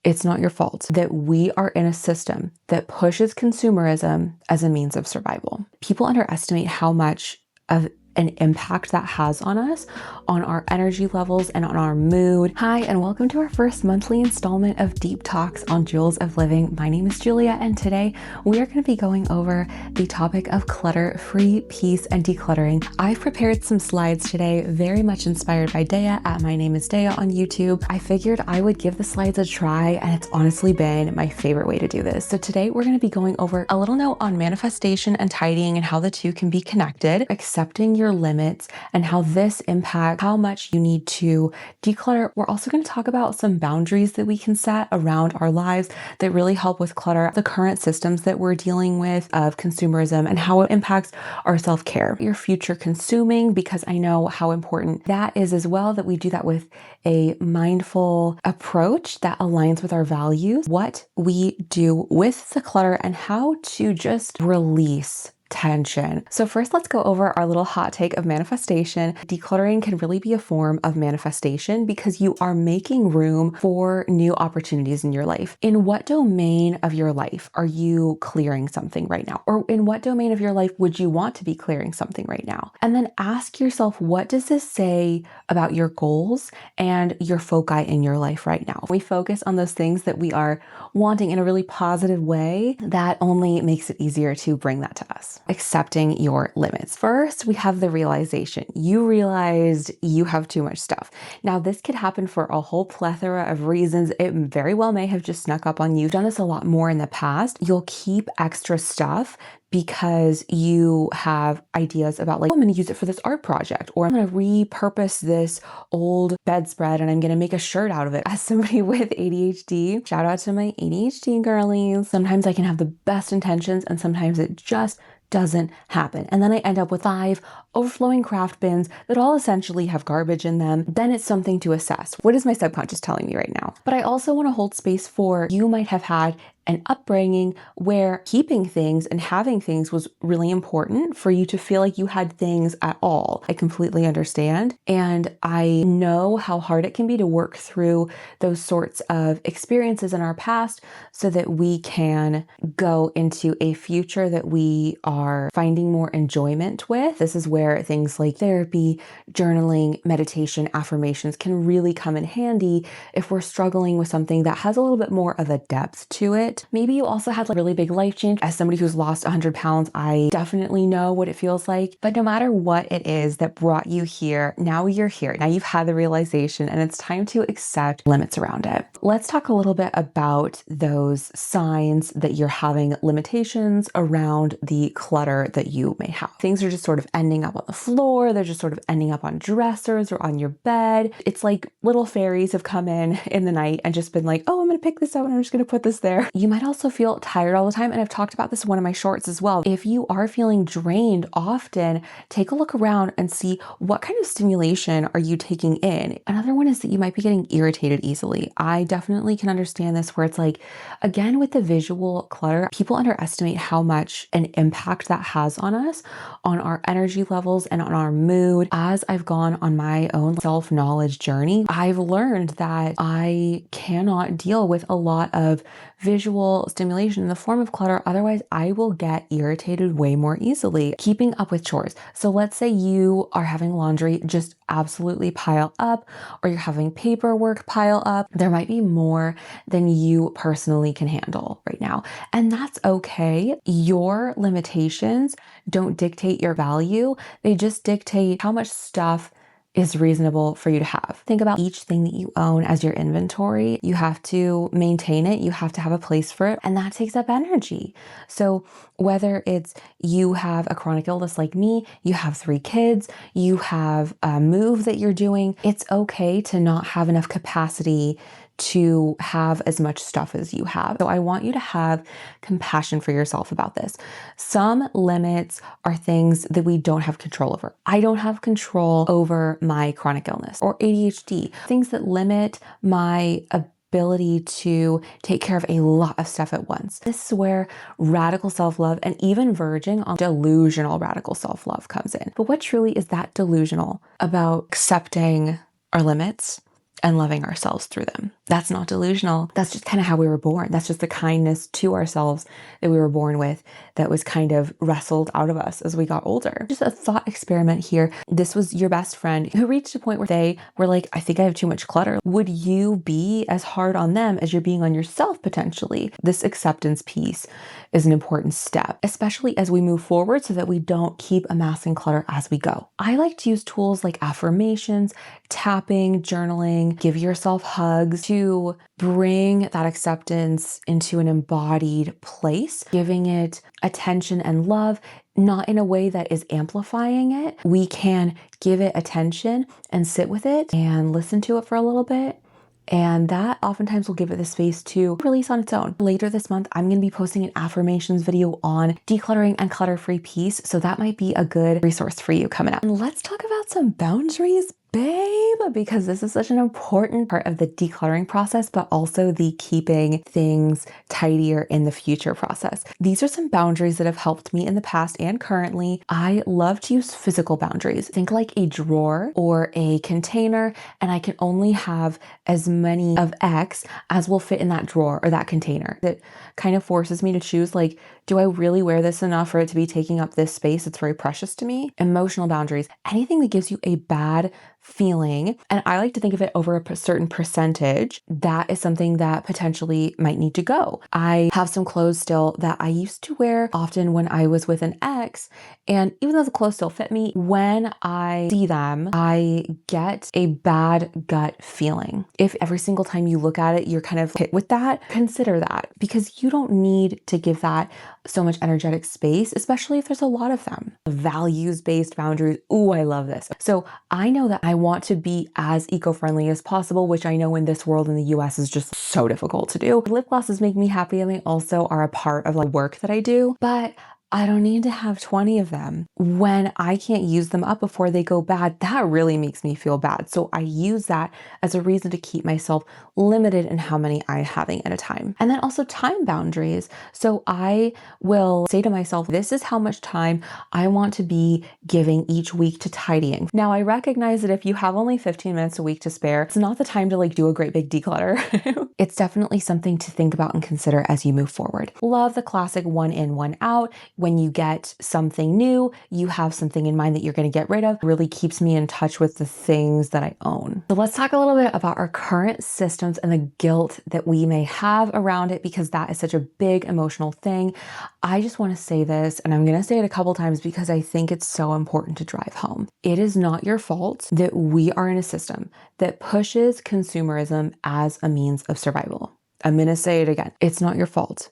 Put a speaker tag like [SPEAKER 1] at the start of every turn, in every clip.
[SPEAKER 1] It's not your fault that we are in a system that pushes consumerism as a means of survival. People underestimate how much of an impact that has on us, on our energy levels, and on our mood. Hi, and welcome to our first monthly installment of Deep Talks on Jewels of Living. My name is Julia, and today we are going to be going over the topic of clutter-free peace and decluttering. I've prepared some slides today, very much inspired by Dea at My Name is Dea on YouTube. I figured I would give the slides a try, and it's honestly been my favorite way to do this. So today we're going to be going over a little note on manifestation and tidying and how the two can be connected, accepting your limits and how this impacts how much you need to declutter. We're also going to talk about some boundaries that we can set around our lives that really help with clutter, the current systems that we're dealing with of consumerism and how it impacts our self-care, your future consuming, because I know how important that is as well, that we do that with a mindful approach that aligns with our values, what we do with the clutter and how to just release tension. So first, let's go over our little hot take of manifestation. Decluttering can really be a form of manifestation because you are making room for new opportunities in your life. In what domain of your life are you clearing something right now? Or in what domain of your life would you want to be clearing something right now? And then ask yourself, what does this say about your goals and your foci in your life right now? We focus on those things that we are wanting in a really positive way. That only makes it easier to bring that to us. Accepting your limits. First, we have the realization. You realized you have too much stuff. Now, this could happen for a whole plethora of reasons. It very well may have just snuck up on you. You've done this a lot more in the past. You'll keep extra stuff because you have ideas about, like, oh, I'm going to use it for this art project, or I'm going to repurpose this old bedspread and I'm going to make a shirt out of it. As somebody with ADHD, shout out to my ADHD girlies. Sometimes I can have the best intentions and sometimes it just doesn't happen. And then I end up with 5 overflowing craft bins that all essentially have garbage in them. Then it's something to assess. What is my subconscious telling me right now? But I also want to hold space for, you might have had an upbringing where keeping things and having things was really important for you to feel like you had things at all. I completely understand. And I know how hard it can be to work through those sorts of experiences in our past so that we can go into a future that we are finding more enjoyment with. This is where things like therapy, journaling, meditation, affirmations can really come in handy if we're struggling with something that has a little bit more of a depth to it. Maybe you also had like a really big life change. As somebody who's lost 100 pounds, I definitely know what it feels like. But no matter what it is that brought you here, now you're here. Now you've had the realization and it's time to accept limits around it. Let's talk a little bit about those signs that you're having limitations around the clutter that you may have. Things are just sort of ending up on the floor. They're just sort of ending up on dressers or on your bed. It's like little fairies have come in the night and just been like, oh, I'm going to pick this up and I'm just going to put this there. You might also feel tired all the time. And I've talked about this in one of my shorts as well. If you are feeling drained often, take a look around and see what kind of stimulation are you taking in. Another one is that you might be getting irritated easily. I definitely can understand this, where it's like, again, with the visual clutter, people underestimate how much an impact that has on us, on our energy levels and on our mood. As I've gone on my own self-knowledge journey, I've learned that I cannot deal with a lot of visual stimulation in the form of clutter. Otherwise, I will get irritated way more easily. Keeping up with chores. So let's say you are having laundry just absolutely pile up, or you're having paperwork pile up. There might be more than you personally can handle right now. And that's okay. Your limitations don't dictate your value. They just dictate how much stuff is reasonable for you to have. Think about each thing that you own as your inventory. You have to maintain it. You have to have a place for it. And that takes up energy. So whether it's you have a chronic illness like me, you have 3 kids, you have a move that you're doing, it's okay to not have enough capacity to have as much stuff as you have. So I want you to have compassion for yourself about this. Some limits are things that we don't have control over. I don't have control over my chronic illness or ADHD, things that limit my ability to take care of a lot of stuff at once. This is where radical self-love and even verging on delusional radical self-love comes in. But what truly is that delusional about accepting our limits and loving ourselves through them. That's not delusional. That's just kind of how we were born. That's just the kindness to ourselves that we were born with that was kind of wrestled out of us as we got older. Just a thought experiment here. This was your best friend who reached a point where they were like, I think I have too much clutter. Would you be as hard on them as you're being on yourself potentially? This acceptance piece is an important step, especially as we move forward so that we don't keep amassing clutter as we go. I like to use tools like affirmations, tapping, journaling, give yourself hugs to bring that acceptance into an embodied place, giving it attention and love, not in a way that is amplifying it. We can give it attention and sit with it and listen to it for a little bit. And that oftentimes will give it the space to release on its own. Later this month, I'm going to be posting an affirmations video on decluttering and clutter-free peace. So that might be a good resource for you coming up. And let's talk about some boundaries, babe, because this is such an important part of the decluttering process, but also the keeping things tidier in the future process. These are some boundaries that have helped me in the past and currently. I love to use physical boundaries. Think like a drawer or a container, and I can only have as many of X as will fit in that drawer or that container. That kind of forces me to choose, like, do I really wear this enough for it to be taking up this space? It's very precious to me. Emotional boundaries, anything that gives you a bad feeling, and I like to think of it over a certain percentage, that is something that potentially might need to go. I have some clothes still that I used to wear often when I was with an ex, and even though the clothes still fit me, when I see them, I get a bad gut feeling. If every single time you look at it, you're kind of hit with that, consider that, because you don't need to give that so much energetic space, especially if there's a lot of them. Values-based boundaries. Ooh, I love this. So I know that I want to be as eco-friendly as possible, which I know in this world in the US is just so difficult to do. Lip glosses make me happy and they also are a part of like work that I do, but I don't need to have 20 of them. When I can't use them up before they go bad, that really makes me feel bad. So I use that as a reason to keep myself limited in how many I'm having at a time. And then also time boundaries. So I will say to myself, this is how much time I want to be giving each week to tidying. Now, I recognize that if you have only 15 minutes a week to spare, it's not the time to like do a great big declutter. It's definitely something to think about and consider as you move forward. Love the classic one in, one out. When you get something new, you have something in mind that you're going to get rid of. It really keeps me in touch with the things that I own. So let's talk a little bit about our current systems and the guilt that we may have around it, because that is such a big emotional thing. I just want to say this, and I'm going to say it a couple times because I think it's so important to drive home. It is not your fault that we are in a system that pushes consumerism as a means of survival. I'm going to say it again. It's not your fault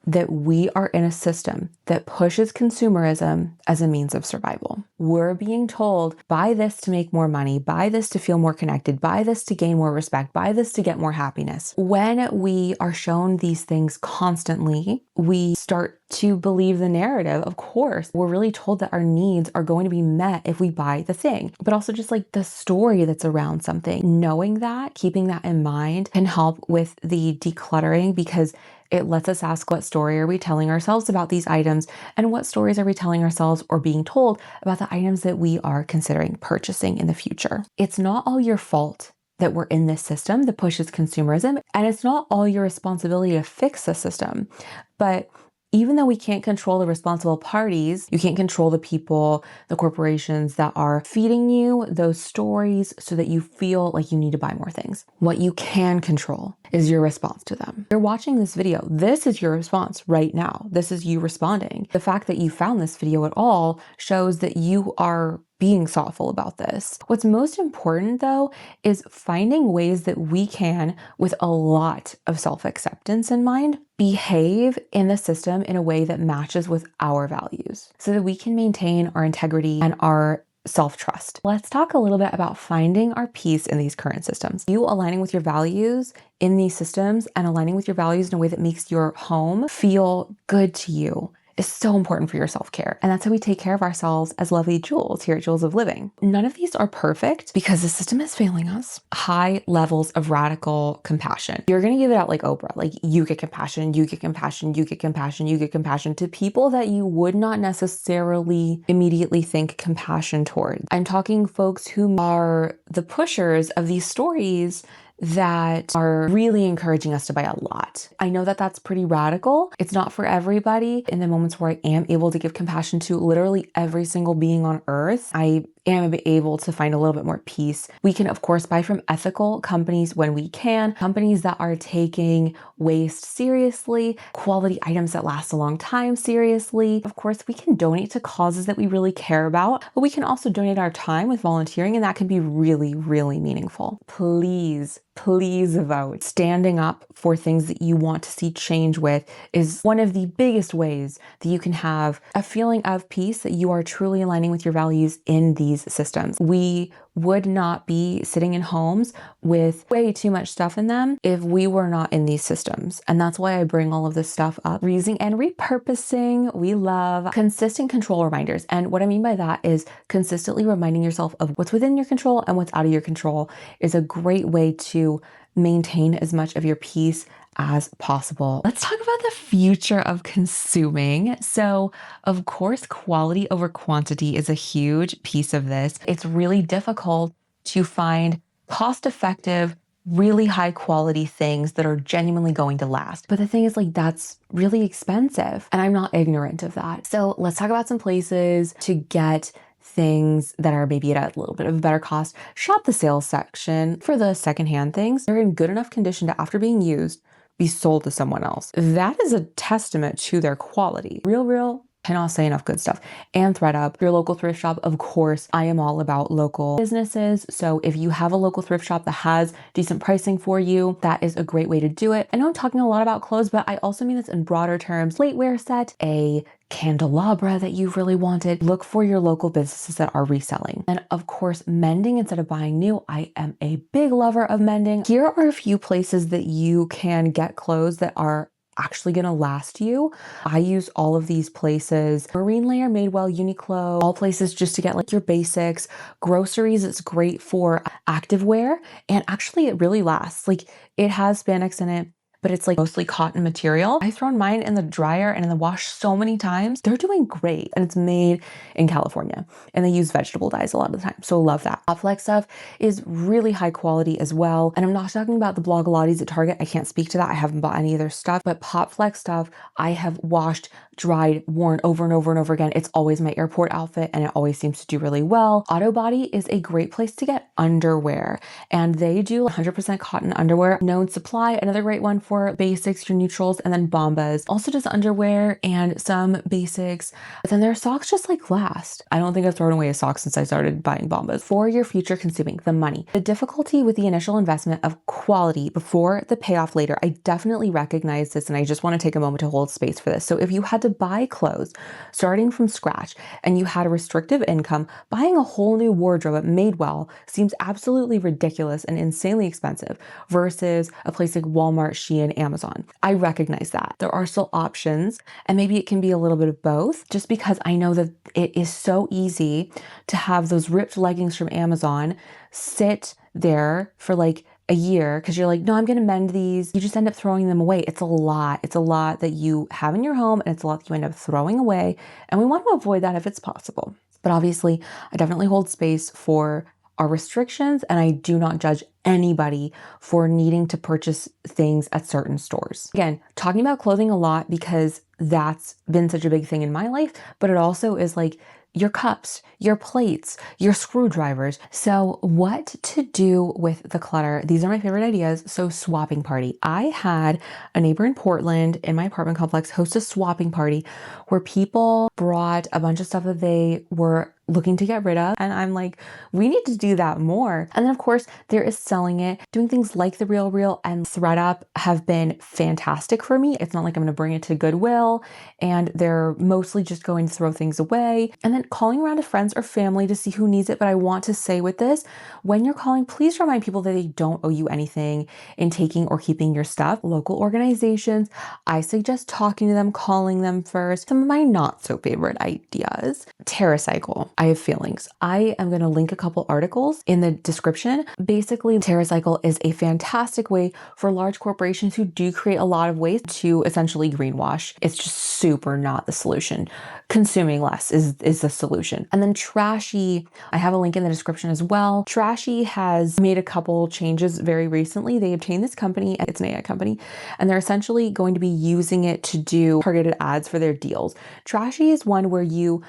[SPEAKER 1] that we are in a system that pushes consumerism as a means of survival. We're being told, buy this to make more money, buy this to feel more connected, buy this to gain more respect, buy this to get more happiness. When we are shown these things constantly, we start to believe the narrative. Of course, we're really told that our needs are going to be met if we buy the thing, but also just like the story that's around something. Knowing that, keeping that in mind can help with the decluttering, because it lets us ask, what story are we telling ourselves about these items, and what stories are we telling ourselves or being told about the items that we are considering purchasing in the future. It's not all your fault that we're in this system that pushes consumerism, and it's not all your responsibility to fix the system. But even though we can't control the responsible parties, you can't control the people, the corporations that are feeding you those stories so that you feel like you need to buy more things. What you can control is your response to them. You're watching this video. This is your response right now. This is you responding. The fact that you found this video at all shows that you are being thoughtful about this. What's most important though is finding ways that we can, with a lot of self-acceptance in mind, behave in the system in a way that matches with our values so that we can maintain our integrity and our self-trust. Let's talk a little bit about finding our peace in these current systems. You aligning with your values in these systems and aligning with your values in a way that makes your home feel good to you is so important for your self-care. And that's how we take care of ourselves as lovely jewels here at Jewels of Living. None of these are perfect because the system is failing us. High levels of radical compassion. You're going to give it out like Oprah. Like, you get compassion, you get compassion, you get compassion, you get compassion to people that you would not necessarily immediately think compassion towards. I'm talking folks who are the pushers of these stories that are really encouraging us to buy a lot. I know that that's pretty radical. It's not for everybody. In the moments where I am able to give compassion to literally every single being on earth, I am able to find a little bit more peace. We can, of course, buy from ethical companies when we can, companies that are taking waste seriously, quality items that last a long time seriously. Of course, we can donate to causes that we really care about, but we can also donate our time with volunteering, and that can be really, really meaningful. Please vote. Standing up for things that you want to see change with is one of the biggest ways that you can have a feeling of peace, that you are truly aligning with your values in these systems. We would not be sitting in homes with way too much stuff in them if we were not in these systems. And that's why I bring all of this stuff up. Reusing and repurposing. We love consistent control reminders. And what I mean by that is consistently reminding yourself of what's within your control and what's out of your control is a great way to maintain as much of your peace as possible. Let's talk about the future of consuming. So, of course, quality over quantity is a huge piece of this. It's really difficult to find cost-effective, really high quality things that are genuinely going to last. But the thing is, like, that's really expensive, and I'm not ignorant of that. So let's talk about some places to get things that are maybe at a little bit of a better cost. Shop the sales section for the secondhand things. They're in good enough condition to, after being used, be sold to someone else. That is a testament to their quality. Real, cannot say enough good stuff. And ThredUp, your local thrift shop. Of course, I am all about local businesses. So if you have a local thrift shop that has decent pricing for you, that is a great way to do it. I know I'm talking a lot about clothes, but I also mean this in broader terms. Plateware set, a candelabra that you've really wanted. Look for your local businesses that are reselling. And of course, mending instead of buying new. I am a big lover of mending. Here are a few places that you can get clothes that are actually gonna last you. I use all of these places. Marine Layer, Madewell, Uniqlo, all places just to get like your basics. Groceries, it's great for activewear, and actually it really lasts. Like, it has spandex in it, but it's like mostly cotton material. I've thrown mine in the dryer and in the wash so many times. They're doing great, and it's made in California, and they use vegetable dyes a lot of the time. So love that. Popflex stuff is really high quality as well. And I'm not talking about the Blogilates at Target. I can't speak to that. I haven't bought any of their stuff, but Popflex stuff I have washed, dried, worn over and over and over again. It's always my airport outfit, and it always seems to do really well. Autobody is a great place to get underwear, and they do 100% cotton underwear. Known Supply, another great one for basics, your neutrals, and then Bombas also does underwear and some basics, but then their socks just like last. I don't think I've thrown away a sock since I started buying Bombas. For your future consuming, the money. The difficulty with the initial investment of quality before the payoff later, I definitely recognize this, and I just want to take a moment to hold space for this. So if you had to buy clothes starting from scratch and you had a restrictive income, buying a whole new wardrobe at Madewell seems absolutely ridiculous and insanely expensive versus a place like Walmart, Shein, Amazon. I recognize that. There are still options, and maybe it can be a little bit of both, just because I know that it is so easy to have those ripped leggings from Amazon sit there for like a year because you're like, no, I'm going to mend these. You just end up throwing them away. It's a lot. It's a lot that you have in your home, and it's a lot that you end up throwing away. And we want to avoid that if it's possible. But obviously, I definitely hold space for our restrictions, and I do not judge anybody for needing to purchase things at certain stores. Again, talking about clothing a lot because that's been such a big thing in my life, but it also is like your cups, your plates, your screwdrivers. So what to do with the clutter? These are my favorite ideas. So swapping party. I had a neighbor in Portland in my apartment complex host a swapping party where people brought a bunch of stuff that they were looking to get rid of. And I'm like, we need to do that more. And then of course there is selling it. Doing things like the Real and ThredUp have been fantastic for me. It's not like I'm gonna bring it to Goodwill and they're mostly just going to throw things away. And then calling around to friends or family to see who needs it. But I want to say with this, when you're calling, please remind people that they don't owe you anything in taking or keeping your stuff. Local organizations, I suggest talking to them, calling them first. Some of my not so favorite ideas. TerraCycle. I have feelings. I am going to link a couple articles in the description. Basically, TerraCycle is a fantastic way for large corporations who do create a lot of waste to essentially greenwash. It's just super not the solution. Consuming less is the solution. And then Trashy, I have a link in the description as well. Trashy has made a couple changes very recently. They obtained this company, it's an AI company, and they're essentially going to be using it to do targeted ads for their deals. Trashy is one where you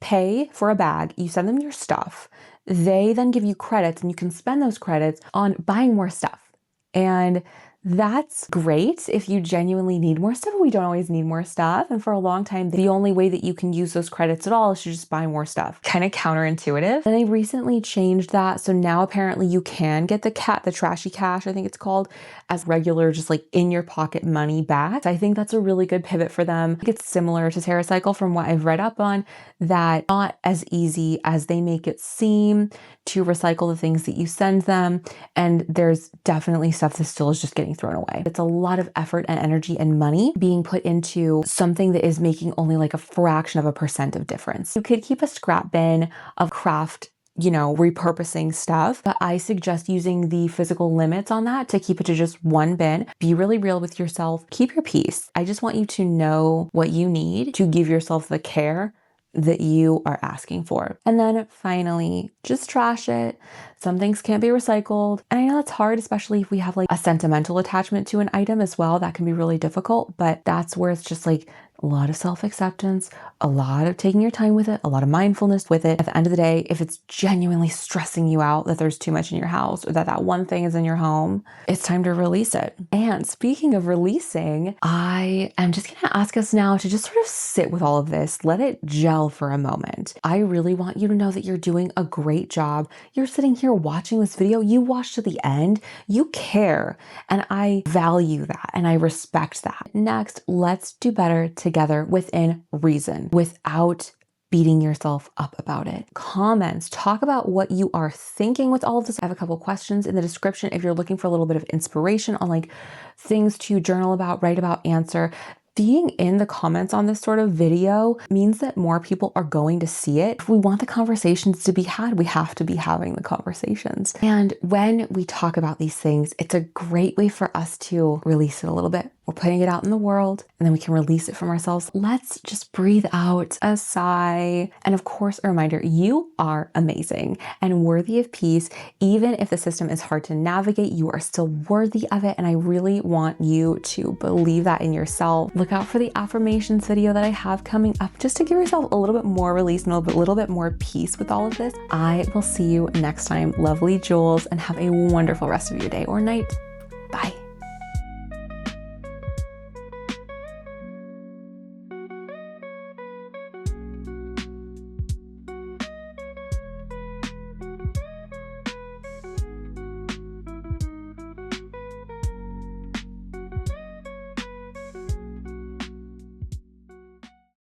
[SPEAKER 1] pay for a bag, you send them your stuff, they then give you credits and you can spend those credits on buying more stuff. And that's great if you genuinely need more stuff. We don't always need more stuff. And for a long time, the only way that you can use those credits at all is to just buy more stuff. Kind of counterintuitive. And they recently changed that. So now apparently you can get the Trashy Cash, I think it's called, as regular, just like in your pocket money back. I think that's a really good pivot for them. I think it's similar to TerraCycle from what I've read up on, that not as easy as they make it seem to recycle the things that you send them. And there's definitely stuff that still is just getting thrown away. It's a lot of effort and energy and money being put into something that is making only like a fraction of a percent of difference. You could keep a scrap bin of craft, repurposing stuff, but I suggest using the physical limits on that to keep it to just one bin. Be really real with yourself. Keep your peace. I just want you to know what you need to give yourself the care that you are asking for. And then finally, just trash it. Some things can't be recycled. And I know that's hard, especially if we have like a sentimental attachment to an item as well. That can be really difficult, but that's where it's just like a lot of self-acceptance, a lot of taking your time with it, a lot of mindfulness with it. At the end of the day, if it's genuinely stressing you out that there's too much in your house or that one thing is in your home, it's time to release it. And speaking of releasing, I am just going to ask us now to just sort of sit with all of this, let it gel for a moment. I really want you to know that you're doing a great job. You're sitting here watching this video, you watched to the end, you care, and I value that and I respect that. Next, let's do better together within reason, without beating yourself up about it. Comments, talk about what you are thinking with all of this. I have a couple questions in the description if you're looking for a little bit of inspiration on like things to journal about, write about, answer. Being in the comments on this sort of video means that more people are going to see it. If we want the conversations to be had, we have to be having the conversations. And when we talk about these things, it's a great way for us to release it a little bit. We're putting it out in the world and then we can release it from ourselves. Let's just breathe out a sigh. And of course, a reminder, you are amazing and worthy of peace. Even if the system is hard to navigate, you are still worthy of it. And I really want you to believe that in yourself. Look out for the affirmations video that I have coming up just to give yourself a little bit more release and a little bit more peace with all of this. I will see you next time, lovely jewels, and have a wonderful rest of your day or night. Bye.